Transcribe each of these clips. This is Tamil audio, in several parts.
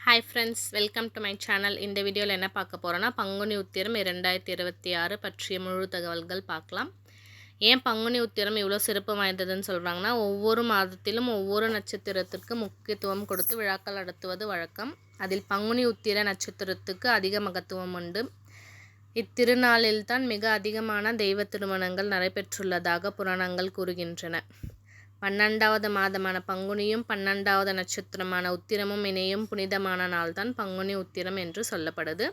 Hi friends, welcome to my channel. இந்த வீடியோவில் என்ன பார்க்க போகிறோன்னா, பங்குனி உத்திரம் 2026 பற்றிய முழு தகவல்கள் பார்க்கலாம். ஏன் பங்குனி உத்திரம் இவ்வளோ சிறப்பு வாய்ந்ததுன்னு சொல்கிறாங்கன்னா, ஒவ்வொரு மாதத்திலும் ஒவ்வொரு நட்சத்திரத்திற்கு முக்கியத்துவம் கொடுத்து விழாக்கள் நடத்துவது வழக்கம். அதில் பங்குனி உத்திர நட்சத்திரத்துக்கு அதிக மகத்துவம் உண்டு. இத்திருநாளில்தான் மிக அதிகமான தெய்வ திருமணங்கள் நடைபெற்றுள்ளதாக புராணங்கள் கூறுகின்றன. 12வது மாதமான பங்குனியும் 12வது நட்சத்திரமான உத்திரமும் இணையும் புனிதமான நாள்தான் பங்குனி உத்திரம் என்று சொல்லப்படுது.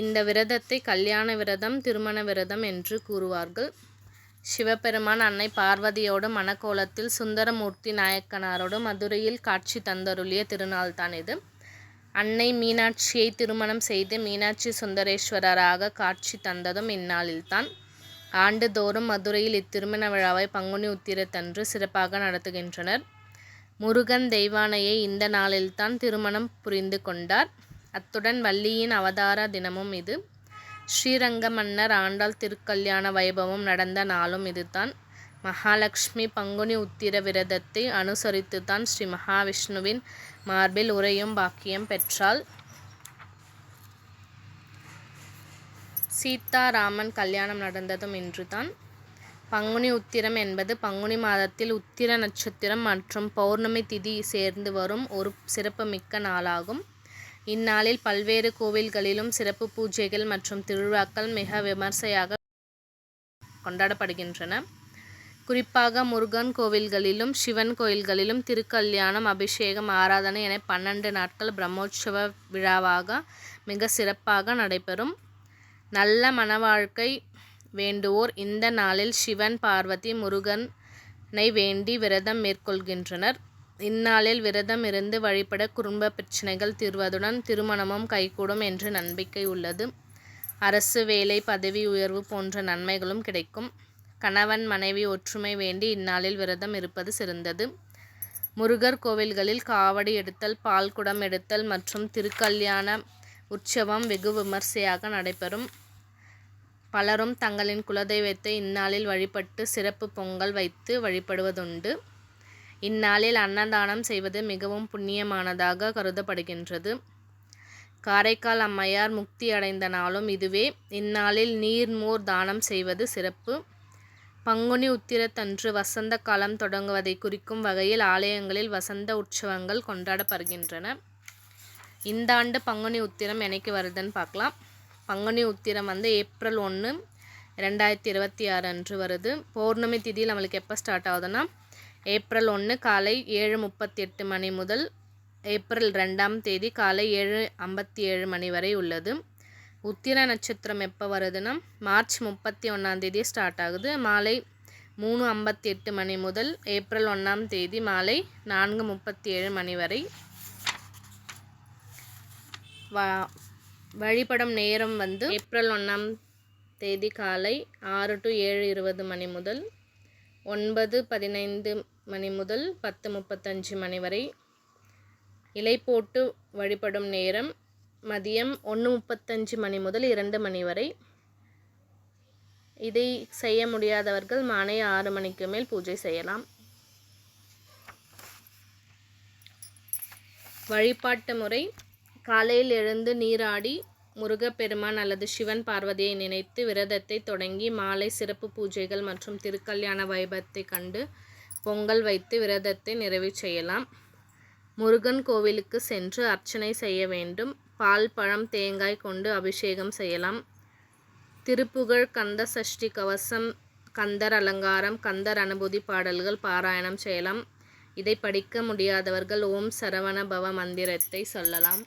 இந்த விரதத்தை கல்யாண விரதம், திருமண விரதம் என்று கூறுவார்கள். சிவபெருமான் அன்னை பார்வதியோடு மணக்கோலத்தில் சுந்தரமூர்த்தி நாயக்கனாரோடு மதுரையில் காட்சி தந்தருளிய திருநாள்தான் இது. அன்னை மீனாட்சியை திருமணம் செய்து மீனாட்சி சுந்தரேஸ்வரராக காட்சி தந்ததும் இந்நாளில்தான். ஆண்டுதோறும் மதுரையில் இத்திருமண விழாவை பங்குனி உத்திரத்தன்று சிறப்பாக நடத்துகின்றனர். முருகன் தெய்வானையை இந்த நாளில்தான் திருமணம் புரிந்து கொண்டார். அத்துடன் வள்ளியின் அவதார தினமும் இது. ஸ்ரீரங்க மன்னர் ஆண்டாள் திருக்கல்யாண வைபவம் நடந்த நாளும் இதுதான். மகாலட்சுமி பங்குனி உத்திர விரதத்தை அனுசரித்துதான் ஸ்ரீ மகாவிஷ்ணுவின் மார்பில் உறையும் பாக்கியம் பெற்றாள். சீதாராமன் கல்யாணம் நடந்ததும் இன்றுதான். பங்குனி உத்திரம் என்பது பங்குனி மாதத்தில் உத்திர நட்சத்திரம் மற்றும் பௌர்ணமி திதி சேர்ந்து வரும் ஒரு சிறப்புமிக்க நாளாகும். இந்நாளில் பல்வேறு கோவில்களிலும் சிறப்பு பூஜைகள் மற்றும் திருவிழாக்கள் மிக விமர்சையாக கொண்டாடப்படுகின்றன. குறிப்பாக முருகன் கோவில்களிலும் சிவன் கோயில்களிலும் திருக்கல்யாணம், அபிஷேகம், ஆராதனை என 12 நாட்கள் பிரம்மோற்சவ விழாவாக மிக சிறப்பாக நடைபெறும். நல்ல மனவாழ்க்கை வேண்டுவோர் இந்த நாளில் சிவன், பார்வதி, முருகனை வேண்டி விரதம் மேற்கொள்கின்றனர். இந்நாளில் விரதம் இருந்து வழிபட குடும்ப பிரச்சனைகள் தீர்வதுடன் திருமணமும் கைகூடும் என்று நம்பிக்கை உள்ளது. அரசு வேலை, பதவி உயர்வு போன்ற நன்மைகளும் கிடைக்கும். கணவன் மனைவி ஒற்றுமை வேண்டி இந்நாளில் விரதம் இருப்பது சிறந்தது. முருகர் கோவில்களில் காவடி எடுத்தல், பால்குடம் எடுத்தல் மற்றும் திருக்கல்யாண உற்சவம் வெகு விமர்சையாக நடைபெறும். பலரும் தங்களின் குலதெய்வத்தை இந்நாளில் வழிபட்டு சிறப்பு பொங்கல் வைத்து வழிபடுவதுண்டு. இந்நாளில் அன்னதானம் செய்வது மிகவும் புண்ணியமானதாக கருதப்படுகின்றது. காரைக்கால் அம்மையார் முக்தி அடைந்த நாளும் இதுவே. இந்நாளில் நீர்மோர் தானம் செய்வது சிறப்பு. பங்குனி உத்திரத்தன்று வசந்த காலம் தொடங்குவதை குறிக்கும் வகையில் ஆலயங்களில் வசந்த உற்சவங்கள் கொண்டாடப்படுகின்றன. இந்த ஆண்டு பங்குனி உத்திரம் என்னைக்கு வருதுன்னு பார்க்கலாம். பங்குனி உத்திரம் ஏப்ரல் 1, 2026 அன்று வருது. பௌர்ணமி திதியில் நம்மளுக்கு எப்போ ஸ்டார்ட் ஆகுதுன்னா, ஏப்ரல் 1 காலை 7:38 மணி முதல் ஏப்ரல் 2ஆம் தேதி காலை 7:57 மணி வரை உள்ளது. உத்திர நட்சத்திரம் எப்போ வருதுன்னா, மார்ச் 31ஆம் தேதி ஸ்டார்ட் ஆகுது. மாலை 3:58 மணி முதல் ஏப்ரல் 1ஆம் தேதி மாலை 4:37 மணி வரை. வழிபடும் நேரம் ஏப்ரல் 1ஆம் தேதி காலை 6 to 7:20 மணி முதல் 9:15 மணி முதல் 10:35 மணி வரை. இலை போட்டு வழிபடும் நேரம் மதியம் 1:35 மணி முதல் 2 மணி வரை. இதை செய்ய முடியாதவர்கள் மாலை 6 மணிக்கு மேல் பூஜை செய்யலாம். வழிபாட்டு முறை: காலையில் எழுந்து நீராடி முருகப்பெருமான் அல்லது சிவன், பார்வதியை நினைத்து விரதத்தை தொடங்கி மாலை சிறப்பு பூஜைகள் மற்றும் திருக்கல்யாண வைபவத்தை கண்டு பொங்கல் வைத்து விரதத்தை நிறைவு செய்யலாம். முருகன் கோவிலுக்கு சென்று அர்ச்சனை செய்ய வேண்டும். பால், பழம், தேங்காய் கொண்டு அபிஷேகம் செய்யலாம். திருப்புகழ், கந்த சஷ்டி கவசம், கந்தர் அலங்காரம், கந்தர் அனுபூதி பாடல்கள் பாராயணம் செய்யலாம். இதை படிக்க முடியாதவர்கள் ஓம் சரவண பவ மந்திரத்தை சொல்லலாம்.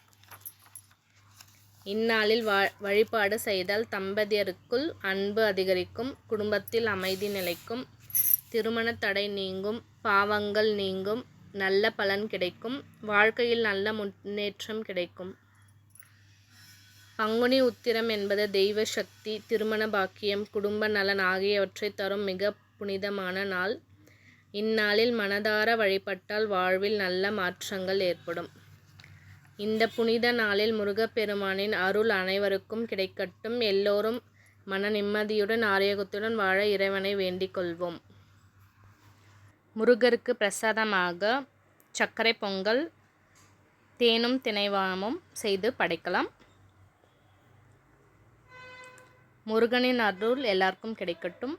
இந்நாளில் வழிபாடு செய்தால் தம்பதியருக்குள் அன்பு அதிகரிக்கும், குடும்பத்தில் அமைதி நிலைக்கும், திருமண தடை நீங்கும், பாவங்கள் நீங்கும், நல்ல பலன் கிடைக்கும், வாழ்க்கையில் நல்ல முன்னேற்றம் கிடைக்கும். பங்குனி உத்திரம் என்பது தெய்வ சக்தி, திருமண பாக்கியம், குடும்ப நலன் ஆகியவற்றை தரும் மிக புனிதமான நாள். இந்நாளில் மனதார வழிபட்டால் வாழ்வில் நல்ல மாற்றங்கள் ஏற்படும். இந்த புனித நாளில் முருகப்பெருமானின் அருள் அனைவருக்கும் கிடைக்கட்டும். எல்லோரும் மன நிம்மதியுடன் ஆரோக்கியத்துடன் வாழ இறைவனை வேண்டிக் கொள்வோம். முருகருக்கு பிரசாதமாக சர்க்கரை பொங்கல், தேனும் தினைவானமும் செய்து படைக்கலாம். முருகனின் அருள் எல்லாருக்கும் கிடைக்கட்டும்.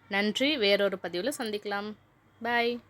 நன்றி. வேறொரு பதிவில் சந்திக்கலாம். பாய்.